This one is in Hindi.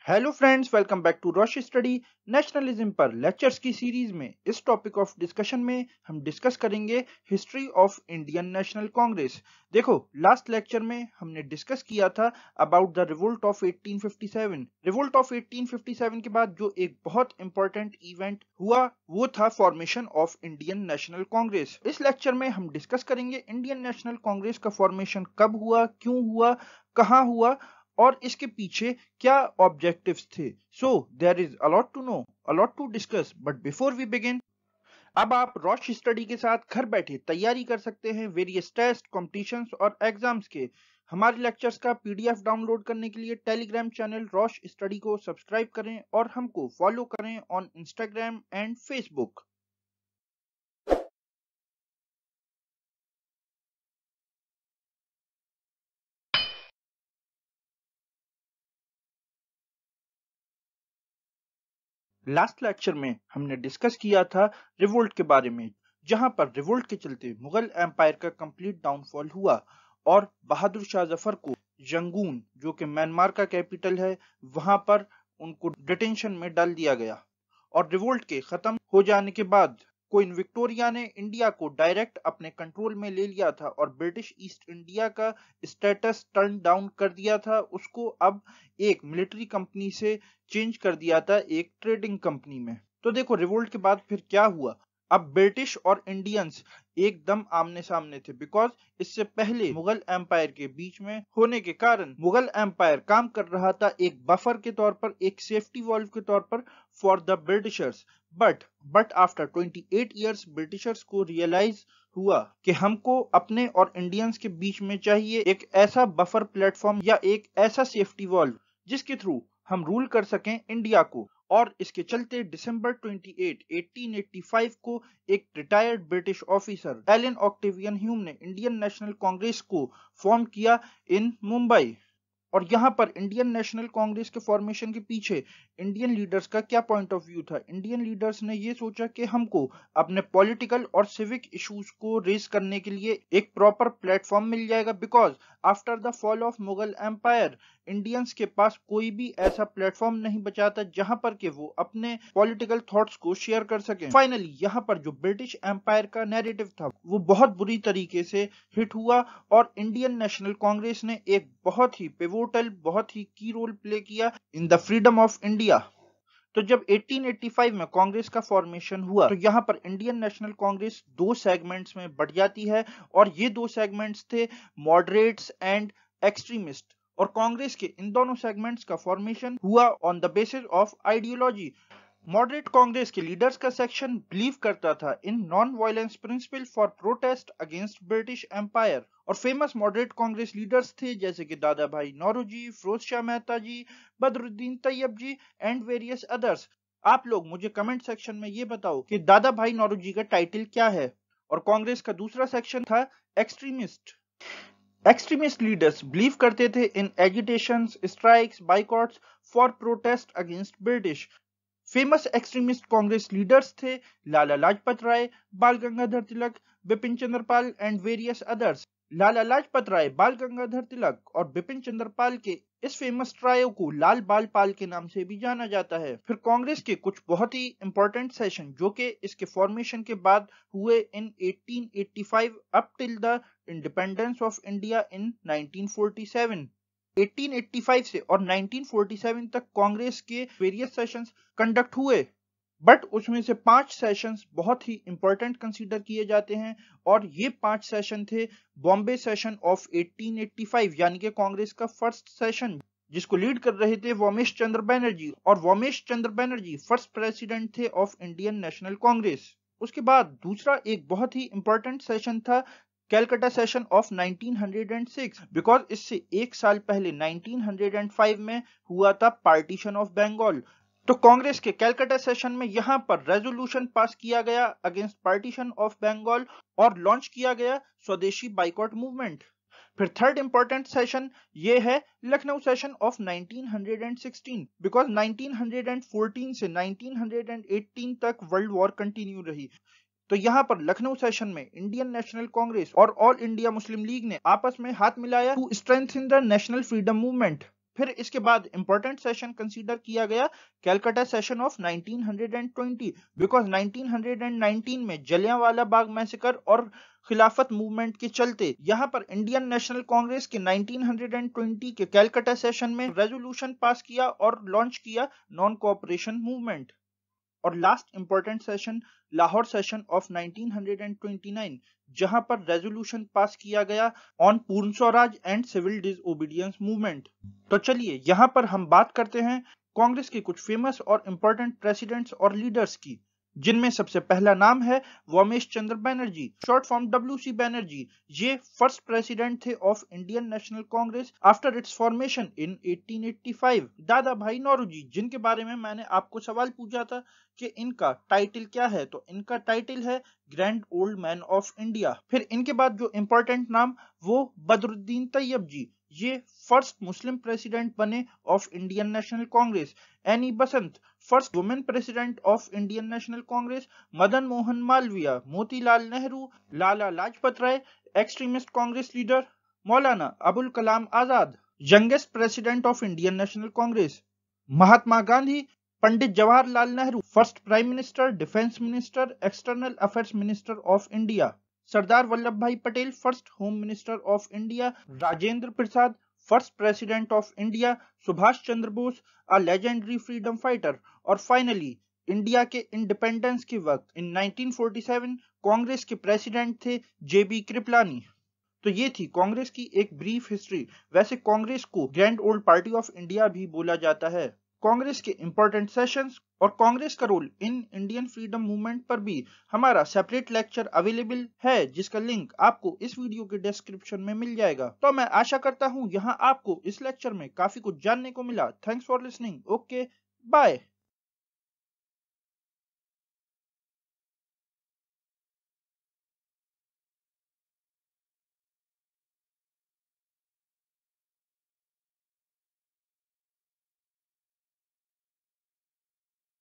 Hello friends, welcome back to Rosh Study. Nationalism पर लेक्चर्स की सीरीज में इस टॉपिक ऑफ डिस्कशन में हम डिस्कस करेंगे history of Indian national Congress. देखो, लास्ट लेक्चर में हमने डिस्कस किया था about the revolt of 1857। Revolt of 1857 के बाद जो एक बहुत इंपॉर्टेंट इवेंट हुआ वो था formation of Indian national Congress. इस लेक्चर में हम डिस्कस करेंगे इंडियन नेशनल कांग्रेस का फॉर्मेशन कब हुआ, क्यों हुआ, कहाँ हुआ और इसके पीछे क्या ऑब्जेक्टिव्स थे। So there is a lot to know, a lot to discuss, but before we begin, अब आप रोश स्टडी के साथ घर बैठे तैयारी कर सकते हैं वेरियस टेस्ट, कॉम्पिटिशन्स और एग्जाम्स के। हमारे लेक्चर्स का पीडीएफ डाउनलोड करने के लिए टेलीग्राम चैनल रोश स्टडी को सब्सक्राइब करें और हमको फॉलो करें on Instagram and Facebook. Last lecture में हमने डिस्कस किया था रिवोल्ट के बारे में, जहां पर रिवोल्ट के चलते मुगल एम्पायर का कंप्लीट डाउनफॉल हुआ और बहादुर शाह जफर को यंगून, जो कि म्यांमार का कैपिटल है, वहां पर उनको डिटेंशन में डाल दिया गया। और रिवोल्ट के खत्म हो जाने के बाद क्वीन विक्टोरिया ने इंडिया को डायरेक्ट अपने कंट्रोल में ले लिया था और ब्रिटिश ईस्ट इंडिया का स्टेटस टर्न डाउन कर दिया था। उसको अब एक मिलिट्री कंपनी से चेंज कर दिया था एक ट्रेडिंग कंपनी में। तो देखो, रिवोल्ट के बाद फिर क्या हुआ। अब ब्रिटिश और इंडियंस एकदम आमने सामने थे, बिकॉज इससे पहले मुगल एम्पायर के बीच में होने के कारण मुगल एम्पायर काम कर रहा था एक बफर के तौर पर, एक सेफ्टी वॉल्व के तौर पर for the Britishers. But after 28 years Britishers को रियलाइज हुआ कि हमको अपने और इंडियंस के बीच में चाहिए एक ऐसा बफर प्लेटफॉर्म या एक ऐसा सेफ्टी वॉल्व जिसके थ्रू हम रूल कर सकें इंडिया को। और इसके चलते दिसंबर 28, 1885 को एक retired British officer Allan Octavian Hume ने इंडियन नेशनल कांग्रेस को फॉर्म किया इन मुंबई। और यहां पर इंडियन नेशनल कांग्रेस के फॉर्मेशन के पीछे इंडियन लीडर्स का क्या पॉइंट ऑफ व्यू था। इंडियन लीडर्स ने ये सोचा कि हमको अपने पॉलिटिकल और सिविक इश्यूज को रेज करने के लिए एक प्रॉपर प्लेटफॉर्म मिल जाएगा, because after the fall of Mughal empire Indians के पास कोई भी ऐसा प्लेटफॉर्म नहीं बचा था जहां पर के वो अपने पॉलिटिकल थॉट्स को शेयर कर सकें। फाइनली यहाँ पर जो ब्रिटिश एम्पायर का नैरेटिव था वो बहुत बुरी तरीके से हिट हुआ और इंडियन नेशनल कांग्रेस ने एक बहुत ही पिवोटल, बहुत ही की रोल प्ले किया in the freedom of India. तो जब 1885 में कांग्रेस का फॉर्मेशन हुआ तो यहाँ पर इंडियन नेशनल कांग्रेस दो सेगमेंट्स में बढ़ जाती है और ये दो सेगमेंट्स थे मॉडरेट्स एंड एक्सट्रीमिस्ट। और कांग्रेस के इन दोनों सेगमेंट्स का फॉर्मेशन हुआ on the basis of ideology. Moderate Congress के लीडर्स का सेक्शन बिलीव करता था in non violence principle for protest against British empire. और फेमस मॉडरेट कांग्रेस लीडर्स थे जैसे कि Dadabhai Naoroji, Pherozeshah Mehta ji, Badruddin Tyabji and various others. आप लोग मुझे कमेंट सेक्शन में ये बताओ कि दादा भाई नौरोजी का टाइटल क्या है। और कांग्रेस का दूसरा सेक्शन था एक्सट्रीमिस्ट। एक्सट्रीमिस्ट लीडर्स बिलीव करते थे in agitations, strikes, boycotts for protest against British. Famous extremist Congress leaders थे Lala Lajpat Rai, Bal Gangadhar Tilak, Bipin Chandra Pal and various others. Lala Lajpat Rai, Bal Gangadhar तिलक और बिपिन चंद्र पाल के इस फेमस ट्रायो को लाल बाल पाल के नाम से भी जाना जाता है। फिर कांग्रेस के कुछ बहुत ही इंपॉर्टेंट सेशन जो कि इसके फॉर्मेशन के बाद हुए इन 1885 up till the independence of India in 1947। 1885 से और 1947 तक कांग्रेस के वेरियस सेशंस कंडक्ट हुए, बट उसमें से 5 सेशंस बहुत ही इंपॉर्टेंट कंसीडर किए जाते हैं। और ये 5 सेशन थे बॉम्बे सेशन ऑफ 1885, यानी कि कांग्रेस का फर्स्ट सेशन, जिसको लीड कर रहे थे वोमेश चंद्र बैनर्जी। और वोमेश चंद्र बैनर्जी फर्स्ट प्रेसिडेंट थे ऑफ इंडियन नेशनल कांग्रेस। उसके बाद दूसरा एक बहुत ही इंपॉर्टेंट सेशन था कैलकाटा सेशन ऑफ 1906, बिकॉज इससे एक साल पहले 1905 में हुआ था पार्टीशन ऑफ बंगाल। तो कांग्रेस के कैलकाटा सेशन में यहां पर रेजोल्यूशन पास किया गया अगेंस्ट पार्टीशन ऑफ बंगाल और लॉन्च किया गया स्वदेशी बाइकॉट मूवमेंट। फिर थर्ड इंपॉर्टेंट सेशन ये है लखनऊ सेशन ऑफ 1916, बिकॉज 1914 से 1918 तक वर्ल्ड वॉर कंटिन्यू रही। तो यहाँ पर लखनऊ सेशन में इंडियन नेशनल कांग्रेस और ऑल इंडिया मुस्लिम लीग ने आपस में हाथ मिलाया to strengthen the national freedom movement. फिर इसके बाद इंपॉर्टेंट सेशन कंसीडर किया गया कैलकाटा सेशन ऑफ 1920 बिकॉज 1919 में जलियांवाला बाग मैसेकर और खिलाफत मूवमेंट के चलते यहाँ पर इंडियन नेशनल कांग्रेस के 1920 के कैलकाटा सेशन में रेजोल्यूशन पास किया और लॉन्च किया नॉन कोऑपरेशन मूवमेंट। और last important session Lahore session of 1929 जहां पर रेजोल्यूशन पास किया गया on Purna Swaraj and civil disobedience movement. तो चलिए यहां पर हम बात करते हैं कांग्रेस के कुछ फेमस और इंपॉर्टेंट प्रेसिडेंट्स और लीडर्स की, जिनमें सबसे पहला नाम है Womesh Chandra Banerjee, short form WC Banerjee. ये फर्स्ट प्रेसिडेंट थे of Indian national Congress after its formation in 1885। Dadabhai Naoroji, जिनके बारे में मैंने आपको सवाल पूछा था कि इनका टाइटल क्या है, तो इनका टाइटल है grand old man of India. फिर इनके बाद जो इंपॉर्टेंट नाम वो बदरुद्दीन तैयब जी, ये फर्स्ट मुस्लिम प्रेसिडेंट बने of Indian national Congress. Annie Besant, first women president of Indian national Congress. Madan Mohan Malviya, Motilal Nehru, Lala Lajpat Rai, extremist Congress leader. Maulana Abul Kalam Azad, youngest president of Indian national Congress. Mahatma Gandhi, Pandit Jawaharlal Nehru, first prime minister, defence minister, external affairs minister of India. Sardar Vallabhbhai Patel, first home minister of India. Rajendra Prasad, first president of India. Subhash Chandra Bose, a legendary freedom fighter. और फाइनली इंडिया के इंडिपेंडेंस के वक्त इन 1947 कांग्रेस के प्रेसिडेंट थे JB कृपलानी। तो ये थी कांग्रेस की एक ब्रीफ हिस्ट्री। वैसे कांग्रेस को grand old party of India भी बोला जाता है। कांग्रेस के इंपॉर्टेंट सेशंस और कांग्रेस का role in Indian freedom movement पर भी हमारा सेपरेट लेक्चर अवेलेबल है, जिसका लिंक आपको इस वीडियो के डिस्क्रिप्शन में मिल जाएगा। तो मैं आशा करता हूँ यहाँ आपको इस लेक्चर में काफी कुछ जानने को मिला। Thanks for listening. Okay, bye.